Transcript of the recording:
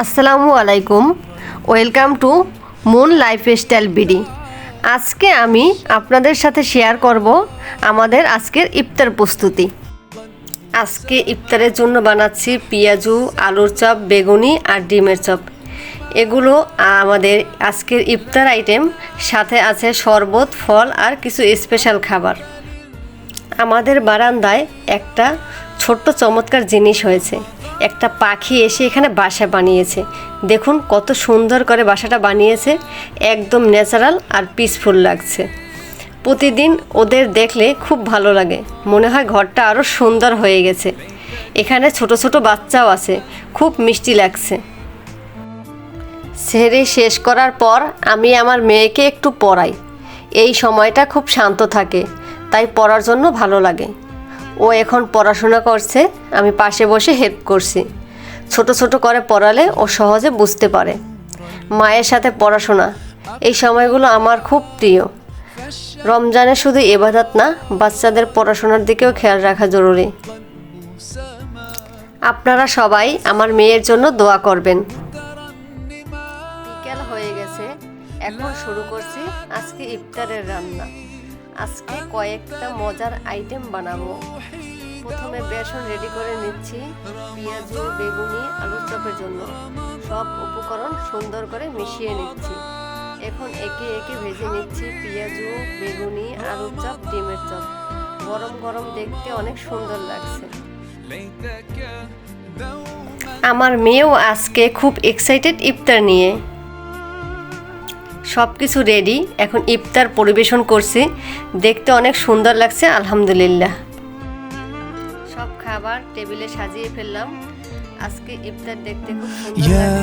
আসসালামু আলাইকুম, welcome to moon lifestyle BD. আজকে আমি আপনাদের সাথে শেয়ার করব আমাদের আজকের ইফতার প্রস্তুতি। আজকে ইফতারের জন্য বানাচ্ছি পেঁয়াজু, আলুর চপ, বেগুনি আর ডিমের চপ। এগুলো আমাদের আজকের ইফতার আইটেম। সাথে আছে শরবত, ফল আর কিছু স্পেশাল খাবার। আমাদের বারান্দায় একটা ছোট্ট চমৎকার জিনিস হয়েছে। একটা পাখি এসে এখানে বাসা বানিয়েছে। দেখুন কত সুন্দর করে বাসাটা বানিয়েছে, একদম ন্যাচারাল আর পিসফুল লাগছে। প্রতিদিন ওদের দেখলে খুব ভালো লাগে, মনে হয় ঘরটা আরও সুন্দর হয়ে গেছে। এখানে ছোট ছোট বাচ্চাও আছে, খুব মিষ্টি লাগছে। সেহরি শেষ করার পর আমি আমার মেয়েকে একটু পড়াই। এই সময়টা খুব শান্ত থাকে, তাই পড়ার জন্য ভালো লাগে। ও এখন পড়াশোনা করছে, আমি পাশে বসে হেল্প করছি। ছোট ছোট করে পড়ালে ও সহজে বুঝতে পারে। মায়ের সাথে পড়াশোনা, এই সময়গুলো আমার খুব প্রিয়। রমজানে শুধু ইবাদত না, বাচ্চাদের পড়াশোনার দিকেও খেয়াল রাখা জরুরি। আপনারা সবাই আমার মেয়ের জন্য দোয়া করবেন। বিকেল হয়ে গেছে, এখন শুরু করছি আজকে ইফতারের রান্না। আজকে কয়েকটা মজার আইটেম বানাবো। প্রথমে বেসন রেডি করে নিচ্ছি পেঁয়াজু, বেগুনি, আলুর চপের জন্য। সব উপকরণ সুন্দর করে মিশিয়ে নিচ্ছি। এখন একে একে ভেজে নিচ্ছি পেঁয়াজু, বেগুনি, আলুর চপ, ডিমের চপ। গরম গরম দেখতে অনেক সুন্দর লাগছে। আমার মেয়েও আজকে খুব এক্সাইটেড ইফতার নিয়ে। সব কিছু রেডি, এখন ইফতার পরিবেশন করছি। দেখতে অনেক সুন্দর লাগছে, আলহামদুলিল্লাহ। সব খাবার টেবিলে সাজিয়ে ফেললাম। আজকে ইফতার দেখতে খুব সুন্দর লাগছে।